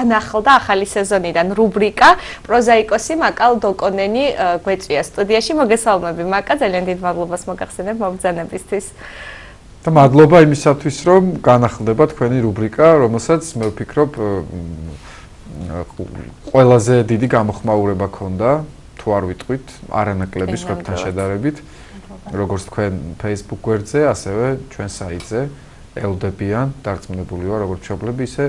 განახლდა ახალი სეზონიდან რუბრიკა პროზაიკოსი მაკალ დოკონენი გვეწვია სტუდიაში. მოგესალმები მაკა, ძალიან დიდ მადლობას მოგახსენებ მობრძანებისთვის. და მადლობა იმისათვის, რომ განახლდება თქვენი რუბრიკა, რომელსაც მე ვფიქრობ ყველაზე დიდი გამოხმაურება ქონდა, თუ არ ვიტყვით, არანაკლები სხვებთან შედარებით, როგორც თქვენ Facebook გვერდზე, ასევე ჩვენ საიტზე ელოდებიან, დარწმუნებული ვარ, როგორც მშობლები, ისე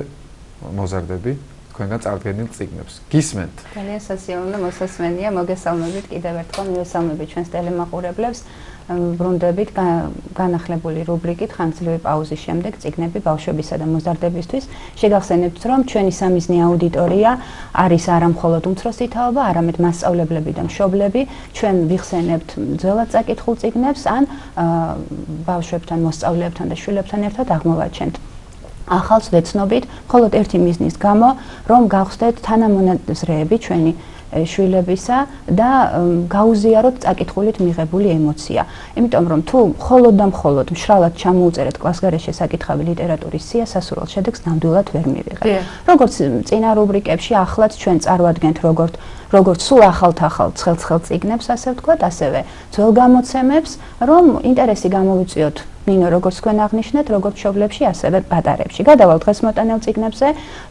მოზარდები თქვენგან წარდგენილ წიგნებს. გისმენთ? ძალიან სასიამოვნო მოსასმენია, მოგესალმებით კიდევ ერთხელ, მივესალმებით ჩვენს ტელემაყურებლებს. ბრუნდებით განახლებული რუბრიკით ხანგრძლივი პაუზის შემდეგ წიგნები ბავშვებისა და მოზარდებისთვის. შეგახსენებთ, რომ ჩვენი სამიზნე აუდიტორია არის არა მხოლოდ უმცროსი თაობა, არამედ მასწავლებლები და მშობლები. ჩვენ ვიხსენებთ ძველად წაკითხულ წიგნებს ან ბავშვებთან, მოსწავლეებთან და შვილებთან ერთად აღმოვაჩენთ ახალს ვეცნობით, მხოლოდ ერთი მიზნის გამო, რომ გავხსნათ თანამონაზრეები ჩვენი შვილებისა და გაუზიაროთ წაკითხულით მიღებული ემოცია. იმიტომ რომ თუ მხოლოდ და მხოლოდ მშრალად ჩამოუწერეთ კლასგარეშე საკითხავი ლიტერატურის სია, სასურველ შედეგს ნამდვილად ვერ მივიღებთ. როგორც წინა რუბრიკებში ახლაც ჩვენ წარვადგენთ როგორც სულ ახალ ცხელ წიგნებს, ასე ვთქვათ, ასევე ძველ გამოცემებს, რომ ინტერესი გამოვიწვიოთ ნინო, როგორც თქვენ აღნიშნეთ, როგორც მშობლებში, ასევე პატარებში. გადავალ დღეს მოტანილ წიგნებზე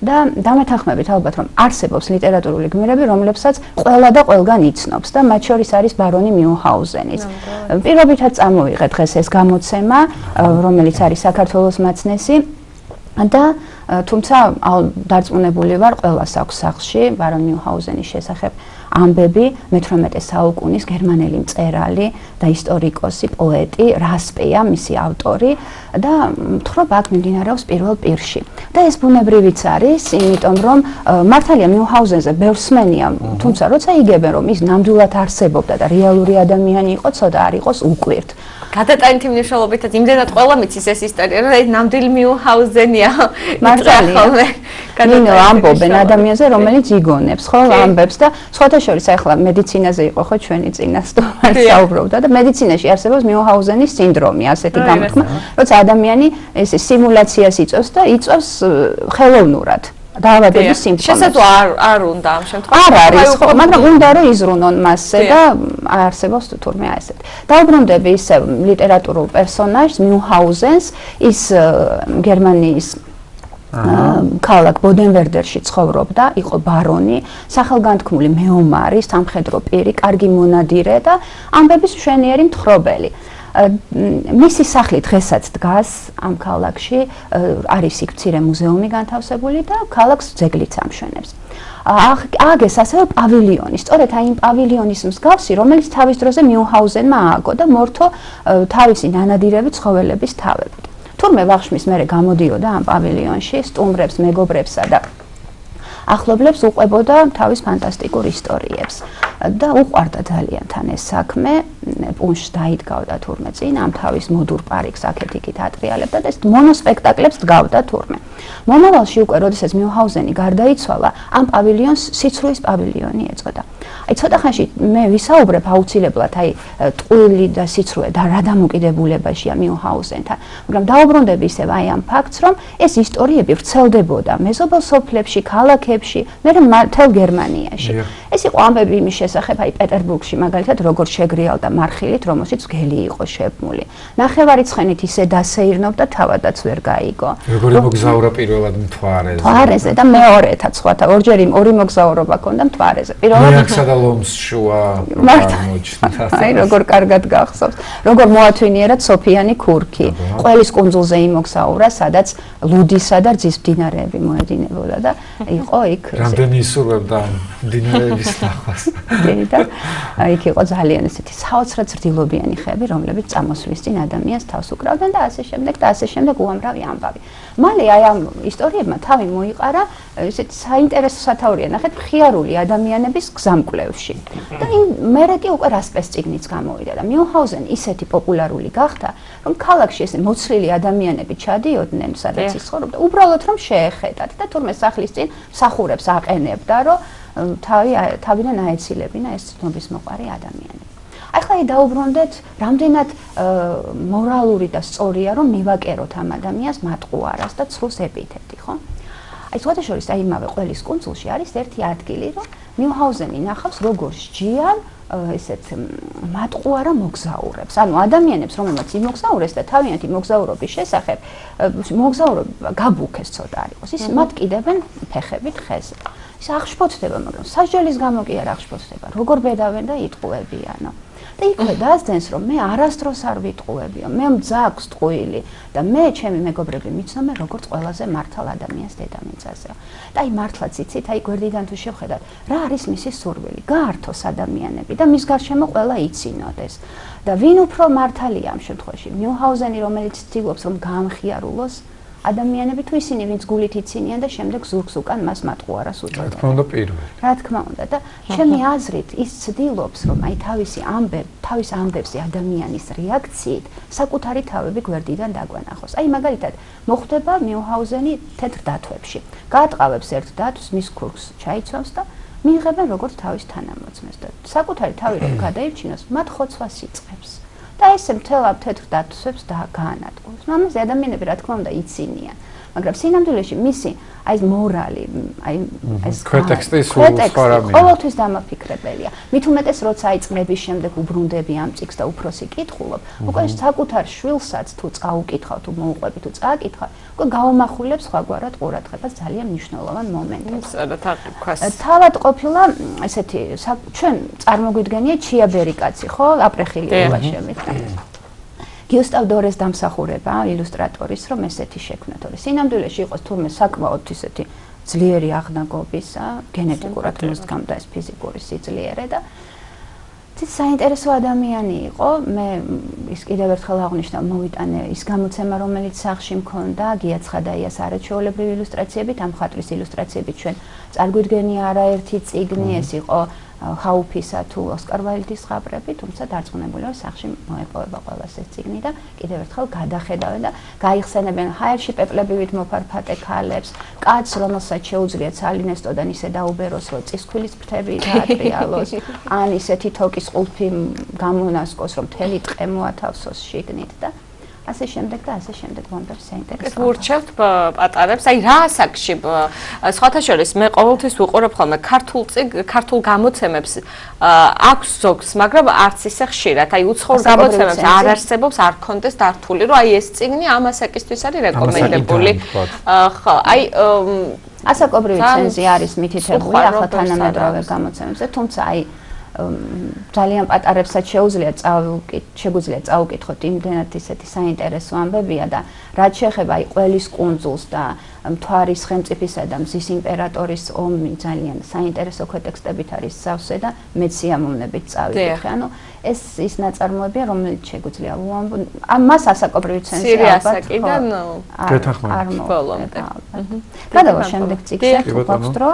და დამეთანხმებით ალბათ, რომ არსებობს ლიტერატურული გმირები, რომლებსაც ყველა და ყველგან იცნობს და მათ შორის არის ბარონი მიუნჰაუზენიც. პირობითად წამოვიღე დღეს ეს გამოცემა, რომელიც არის საქართველოს მაცნესი და თუმცა დარწმუნებული ვარ, ყველას აქვს სახლში ბარონ მიუნჰაუზენის შესახებ ამბები, მე-18 საუკუნის გერმანელი მწერალი და ისტორიკოსი, პოეტი, რასპეა, მისი ავტორი და მთხრობ აქ მიმდინარეობს პირველ პირში. და ეს ბუნებრივიც არის, იმიტომ რომ მართალია მიუნჰაუზენზე ბევრს სმენია, თუმცა როცა იგებენ, რომ ის ნამდვილად არსებობდა და რეალური ადამიანი იყო, ცოტა არ იყოს უკვირთ. გადატანითი მნიშვნელობითაც იმდენად ყველა მიცის ეს ისტორია, რომ ნამდვილი მიუნჰაუზენია. მართალია. ნინო ამბობენ ადამიანზე, რომელიც იგონებს, ხო, ამბებს და სხვათა შორის ახლა მედიცინაზე იყო ხო ჩვენი წინა სტუმარი საუბრობდა და მედიცინაში არსებობს მიუნჰაუზენის სინდრომი, ასეთი გამოთქმა, როცა ადამიანი ეს სიმულაციას იწევს და იწევს ხელოვნურად. დაავადების სიმპტომებს. შესაძლოა არ უნდა ამ შემთხვევაში. არ არის ხო, მაგრამ უნდა რომ იზრუნონ მასზე და არსებობს თურმე ასეთ. დაუბრუნდები ისე ლიტერატურულ პერსონაჟს მიუნჰაუზენს, ის გერმანიის ქალაქ ბოდენვერდერში ცხოვრობდა, იყო ბარონი, სახელგანთქმული მეომარი, სამხედრო პირი, კარგი მონადირე და ამბების მშვენიერი მთხრობელი. მისი სახლი დღესაც დგას ამ ქალაქში, არის იქ მცირე მუზეუმი განთავსებული და ქალაქს ძეგლიც ამშვენებს. ააგეს ასევე პავილიონი, სწორედ აი იმ პავილიონის მსგავსი, რომელიც თავის დროზე მიუნჰაუზენმა ააგო და მორთო თავისი ნანადირები ცხოველების თავებით. თურმე ვახშმის მერე გამოდიოდა ამ პავილიონში, სტუმრებს, მეგობრებსა და ახლობლებს უყვებოდა თავის ფანტასტიკურ ისტორიებს და უყვარდა ძალიან თან ეს საქმე, პუნშს დაიდგავდა თურმე წინ, ამ თავის მოდურ პარიკს აქეთ-იქით ატრიალებდა და ეს მონოსპექტაკლებს დგავდა თურმე. მომავალში უკვე, როდესაც მიუნჰაუზენი გარდაიცვალა, ამ პავილიონს სიცრუის პავილიონი ეწოდა. აი ცოტა ხანში მე ვისაუბრებ აუცილებლად აი ტყუილი და სიცრუე და რა დამოკიდებულებაშია მიუნჰაუზენთან, მაგრამ დაუბრუნდები ისევ აი ამ ფაქტს, რომ ეს ისტორიები ვრცელდებოდა მეზობელ სოფლებში, ქალაქებში, მერე მთელ გერმანიაში. ეს იყო ამბები იმის შესახებ, აი პეტერბურგში მაგალითად როგორ შეგრიალდა მარხილით, რომელშიც გელი იყო შებმული. ნახევარიცხენით ისე დასეირნობდა, თავადაც ვერ გაიგო. როგორი მოგზაურა პირველად მთვარეზე. მთვარეზე და მეორეთაც სხვათა, ორჯერ ორი მოგზაურობა ქონდა მთვარეზე. პირველად ლომს შუა გამოჩნდა. აი როგორ კარგად გახსოვს. როგორ მოათვინიერად სოფიანი ქურქი. ყველის კუნძულზე იმოგზაურა, სადაც ლუდისა და რძის მდინარეები მოედინებოდა და იყო იქ. რამდენი ისურვებდა მდინარეების ნახვას. და იქ იყო ძალიან ესეთი საოცრად ძლობიანი ხეები, რომლებიც წამოსვლის წინ ადამიანს თავს უკრავდნენ და ასე შემდეგ უამრავი ამბავი. მალე აი ამ ისტორიებმა თავი მოიყარა, ესეთი საინტერესო სათაურია ნახეთ მხიარული ადამიანების გზამკვლევში. და მერე კი უკვე რასპეს წიგნიც გამოვიდა და მიუნჰაუზენი ისეთი პოპულარული გახდა, რომ ქალაქში ესე მოცლილი ადამიანები ჩადიოდნენ, სადაც ის ცხოვრობდა, უბრალოდ რომ შეეხედათ და თურმე სახლის წინ მსახურებს აყენებდა, რომ თავიდან აეცილებინა ეს ცნობისმოყვარე ადამიანები. ახლა დაუბრუნდეთ, რამდენად მორალური და სწორია, რომ მივაკეროთ ამ ადამიანს მატყუარას და ცრუს ეპითეტი, ხო? აი სხვადასხვა აი იმავე ყველის კუნძულში არის ერთი ადგილი, რომ მიუჰაუზენი ნახავს როგორ სჯიან ესეთ მატყუარა მოგზაურებს. ანუ ადამიანებს, რომელმაც იმოგზაურეს და თავიანთი მოგზაურობის შესახებ მოგზაურობა გაბუქეს ცოტა არ იყოს. ის მათ კიდევენ ფეხებით ხეზე. ის აღშფოთდება, მაგრამ სასჯელის გამო კი არ აღშფოთდება. როგორ ბედავენ და იტყუებიანო. და იქვე დასძენს, რომ მე არასდროს არ ვიტყუებიო. მე მძაქვს ტყუილი და მე ჩემი მეგობრები მიცნობენ, როგორც ყველაზე მართალ ადამიანს დედამიწაზე. და აი მართლაც იცით, აი გვერდიდან თუ შევხედათ, რა არის მისი სურვილი? გაართოს ადამიანები და მის გარშემო ყველა იცინოდეს. და ვინ უფრო მართალია ამ შემთხვევაში? მიუჰაუზენი, რომელიც ცდილობს, რომ გაამხიარულოს ადამიანები თუ ისინი, ვინც გულით იცინიან და შემდეგ ზურგს უკან მას მატყუარას უწოდებენ. რა თქმა უნდა პირველი. რა თქმა უნდა და ჩემი აზრით ის ცდილობს, რომ აი თავის ამბებზე ადამიანის რეაქციით საკუთარი თავები გვერდიდან დაგვენახოს. აი მაგალითად, მოხვდება მიუჰაუზენი თეთრ დათვებში. გაატყავებს ერთ დათვს, მის ქურქს ჩაიცვავს და მიიღებენ როგორც თავის თანამოწმეს და საკუთარი თავი რომ გადაირჩინოს, მათ ხოცვას იწყებს. და ესე მთელ თეთრ დათვებს გაანატყუებს. მამაზე ადამიანები რა თქმა უნდა იცინიან, მაგრამ სინამდვილეში მისი აი ეს მორალი, აი ეს ქვეტექსტი სულ სხვა რამეა. ყოველთვის დამაფიქრებელია. მით უმეტეს როცა აი წლების შემდეგ უბრუნდები ამ წიგნს და უფროსი კითხულობ, უკვე საკუთარ შვილსაც თუ წაუკითხავ, თუ მოუყვები, თუ წააკითხავ, უკვე გაუმახვილებს სხვაგვარად ყურადღებას ძალიან მნიშვნელოვან მომენტებს. თავად ყოფილა ესეთი ჩვენ წარმოგვიდგენია ჩიაბერი კაცი, ხო? აპრეხილი ულაშემით. გიუსტავ დორეს დამსახურება ილუსტრატორის, რომ ესეთი შექმნა, თორე სინამდვილეში იყოს თურმე საკმაოდ ისეთი ძლიერი აღნაგობის, გენეტიკურად მოსდგამდა ეს ფიზიკური სიძლიერე და საინტერესო ადამიანი იყო. მე ის კიდევ ერთხელ აღვნიშნავ, მოვიტანე ის გამოცემა, რომელიც სახლში მქონდა, გია ცხადაიას არაჩვეულებრივი ილუსტრაციებით, ამ მხატვრის ილუსტრაციებით ჩვენ წარგვიდგენია არაერთი წიგნი, ეს იყო ხაუფისა თუ ოსკარ ვაილდის ზღაპრები, თუმცა დარწმუნებულია სახლში მოეპოვება ყველას ეს წიგნი და კიდევ ერთხელ გადახედავენ და გაიხსენებენ ჰაერში პეპლებივით მოფარფატე ქალებს, კაცს, რომელსაც შეუძლია ცალინესტოდან ისე დაუბეროს, რომ წისქვილის ფრთები დაატრიალოს, ან ისეთი თოკის ყულფი გამონასკოს, რომ მთელი ტყე მოათავსოს შიგნით და ასე შემდეგ და ასე შემდეგ მომდევნო საინტერესო. ვურჩევთ პატარებს, აი რა ასაკში სხვათა შორის მე ყოველთვის ვუყურებ ხოლმე ქართულ გამოცემებს აქვს ზოგს, მაგრამ არც ისე ხშირად. აი უცხოურ გამოცემებს არ არსებობს, არ კონდეს დართული, რომ აი ეს წიგნი ამ ასაკისთვის არის რეკომენდებული. ხო, აი ასაკობრივი ცენზი არის მითითებული ახლა თანამედროვე გამოცემებზე, თუმცა აი ძალიან პატარებსაც შეგვიძლია წაუკითხოთ იმდენად ისეთი საინტერესო ამბებია და რაც შეეხება აი ყველის კუნძულს და მთვარის ხელმწიფისა და მზის იმპერატორის ომი ძალიან საინტერესო ქვეტექსტებით არის სავსე და მეც სიამოვნებით წავიკითხე. ანუ ეს ის ნაწარმოებია, რომელიც შეგვიძლია ვუამბოთ. მას ასაკობრივი ცენზი არ ბოლომდე. გადავალ შემდეგ წიგნზე, თუ გვაქვს დრო.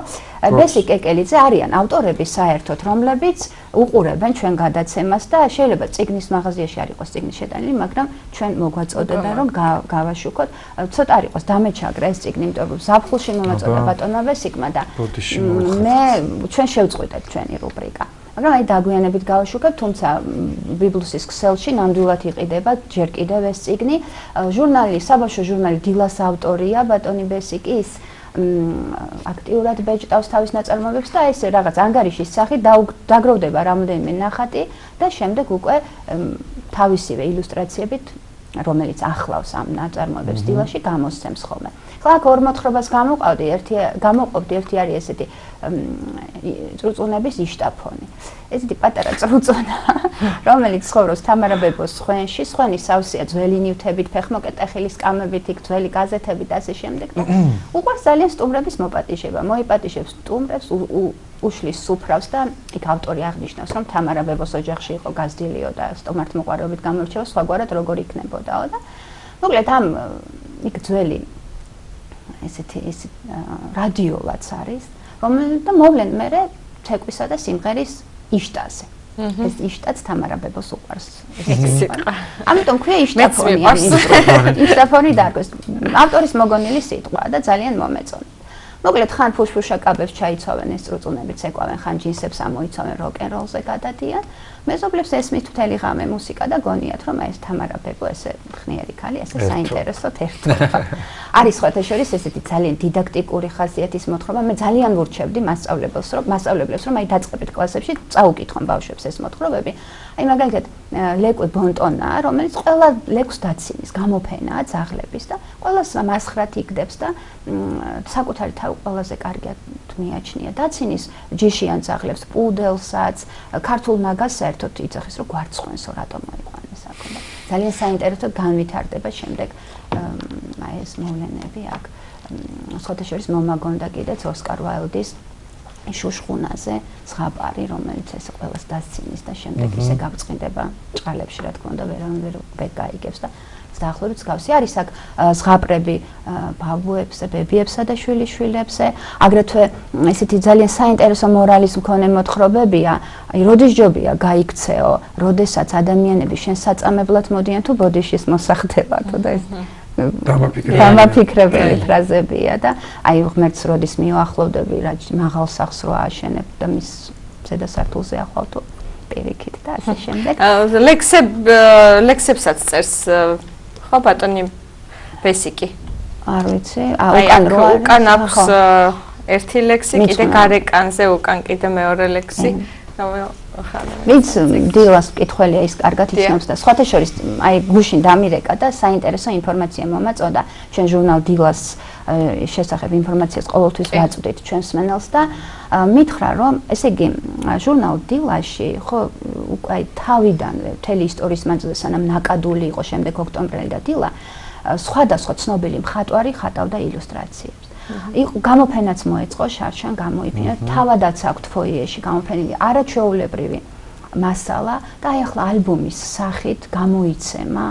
ბესი კეკელიძე არიან ავტორები საერთოდ, რომლებიც უყურებენ ჩვენ გადაცემას და შეიძლება წიგნის მაღაზიაში არ იყოს წიგნის შეტანილი, მაგრამ ჩვენ მოგვაწოდებენ რომ გავაშუქოთ. ცოტა არ იყოს დამეჩაგრა ეს წიგნი, იმიტომ რომ ზაფხულში მომაწოდა ბატონმა ვესიკმა და მე ჩვენ შევწყვიტეთ ჩვენი რუბრიკა. მაგრამ აი დაგვიანებით გავაშუქებთ, თუმცა ბიბლუსის ქსელში ნამდვილად იყიდება ჯერ კიდევ ეს წიგნი. საბავშვო ჟურნალი დილას ავტორია ბატონი ბესიკის აქტიურად ბეჭდავს თავის ნაწარმოებებს და ეს რაღაც ანგარიშის სახით დაგროვდება რამოდენიმე ნახატი და შემდეგ უკვე თავისივე ილუსტრაციებით, რომელიც ახლავს ამ ნაწარმოებებს დილაში გამოსცემს ხოლმე. ხლა აქ ორ მოთხრობას გამოყავდი, ერთი არის ესეთი წრუწუნების იშტაფონი. ესეთი პატარა წრუწუნა, რომელიც ცხოვრობს თამარა ბებოს ხვენში, სხვენი სავსეა ძველი ნივთებით, ფეხმოკეტეხილის კამებით, იქ ძველი გაზეთებით და ასე შემდეგ. უყვარს ძალიან სტუმრების მოპატიჟება, მოიპატიჟებს სტუმრებს, უშლის სუფრავს და იქ ავტორი აღნიშნავს, რომ თამარა ბებოს ოჯახში იყო გაზრდილიო და სტუმართმოყვარეობით გამორჩევა სხვაგვარად როგორ იქნებოდაო და მოკლედ ამ იქ ძველი ესეთი რადიოაც არის, რომელიც და მოვლენ მერე ცეკვისა და სიმღერის იშტაზე. ეს იშტაც თამარა ბებოს უყვარს. ამიტომ ქვია იშტაფონი. იშტაფონი დარგოს. ავტორის მოგონილი სიტყვა და ძალიან მომეწონა. მოკლედ ხან ფუშფუშა კაბებს ჩაიცოვენ ეს წრუწუნებიც ეკავენ, ხან ჯინსებს ამოიცოვენ როკ-ენ-როლზე გადადიან. მეზობლებს ესმით მთელი ღამე მუსიკა და გონიათ რომ ეს თამარა ბებო ესე ხნიერი ქალი, ესე საინტერესოდ ერთობა. არის სხვათა შორის ესეთი ძალიან დიდაქტიკური ხასიათის მოთხრობა. მე ძალიან ვურჩევდი მასწავლებლებს რომ აი დაწყებით კლასებში წაუკითხონ ბავშვებს ეს მოთხრობები. აი მაგალითად ლეკვი ბონტონა, რომელიც ყველა ლეკვს დაცინის, გამოფენაა ძაღლების და ყველას მასხრად იგდებს და საკუთარი თავი ყველაზე კარგად მიაჩნია. დაცინის ჯიშიან ძაღლებს, პუდელსაც, ქართულ ნაგაზს საერთოდ იცახის რომ გვარცხვენსო რატომ მოიყვანეს აქ. ძალიან საინტერესო განვითარდება შემდეგ აი ეს მოვლენები აქ. სხვათა შორის მომაგონდა კიდეც ოსკარ ვაილდის შუშხუნაზე ზღაპარი, რომელიც ეს ყველას დასცინის და შემდეგ ისე გაბწყინდება ჭყალებში, რა თქმა უნდა, ვერავინ ვერ გაიგებს და დაახლოებით მსგავსი არის აქ ზღაპრები ბაბუებზე, ბებიებსა და შვილიშვილებზე, აგრეთვე ესეთი ძალიან საინტერესო მორალის მქონე მოთხრობებია, აი როდის ჯობია გაიქცეო, როდესაც ადამიანები შენ საწამებლად მოდიან თუ ბოდიშის მოსახდელად და ეს დამაფიქრებელი ფრაზებია და აი ღმერთს როდის მიუახლოვდები რა მაღალ სახლს რო ააშენებ და მის ზედა სართულზე ახვალ თუ პირიქით და ასე შემდეგ. ლექსებსაც წერს ხო ბატონი ბესიკი? არ ვიცი, უკან აქვს ერთი ლექსი, კიდე გარეკანზე უკან კიდე მეორე ლექსი. ვინც დილას მკითხველია ის კარგად იცნობს და სხვათა შორის აი გუშინ დამირეკა და საინტერესო ინფორმაცია მომაწოდა ჩვენ ჟურნალ დილას შესახებ ინფორმაციას ყოველთვის ვაწვდით ჩვენს მსმენელს და მითხრა რომ ესე იგი ჟურნალ დილაში ხო უკვე აი თავიდანვე მთელი ისტორიის მანძილზე სანამ ნაკადული იყო შემდეგ ოქტომბრელი და დილა სხვადასხვა ცნობილი მხატვარი ხატავდა ილუსტრაციებს. გამოფენაც მოეწყო, შარშან გამოიფინა, თავადაც აქვთ ფოიეში გამოფენილი არაჩვეულებრივი მასალა და აი ახლა ალბომის სახით გამოიცემა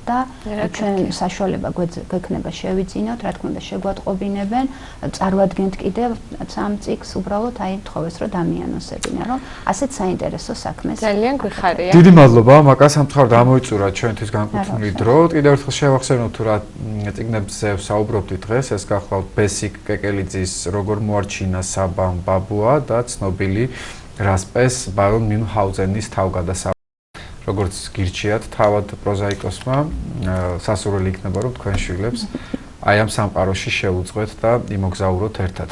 და ჩვენ საშუალება გვექნება შევიძინოთ, რა თქმა უნდა შეგვატყობინებენ, წარვადგენთ კიდევ სამ წიგნს, უბრალოდ აი თხოვეს რომ დამიანოსებინა, რომ ასეთ საინტერესო საქმეს. ძალიან გვიხარია. დიდი მადლობა, მაკა სამწუხაროდ ამოიწურა ჩვენთვის განკუთვნილი დრო. კიდევ ერთხელ შევახსენოთ თუ რა წიგნებზე საუბრობდით დღეს, ეს გახლავთ ბესიკ კეკელიძის როგორ მოარჩინა საბამ ბაბუა და ცნობილი რასპეს ბარონ მიუნჰაუზენის თავგადასავალი. როგორც გირჩიათ თავად პროზაიკოსმა, სასურველი იქნება რომ თქვენ შვილებს აი ამ სამყაროში შეუძღვეთ და იმოგზაუროთ ერთად.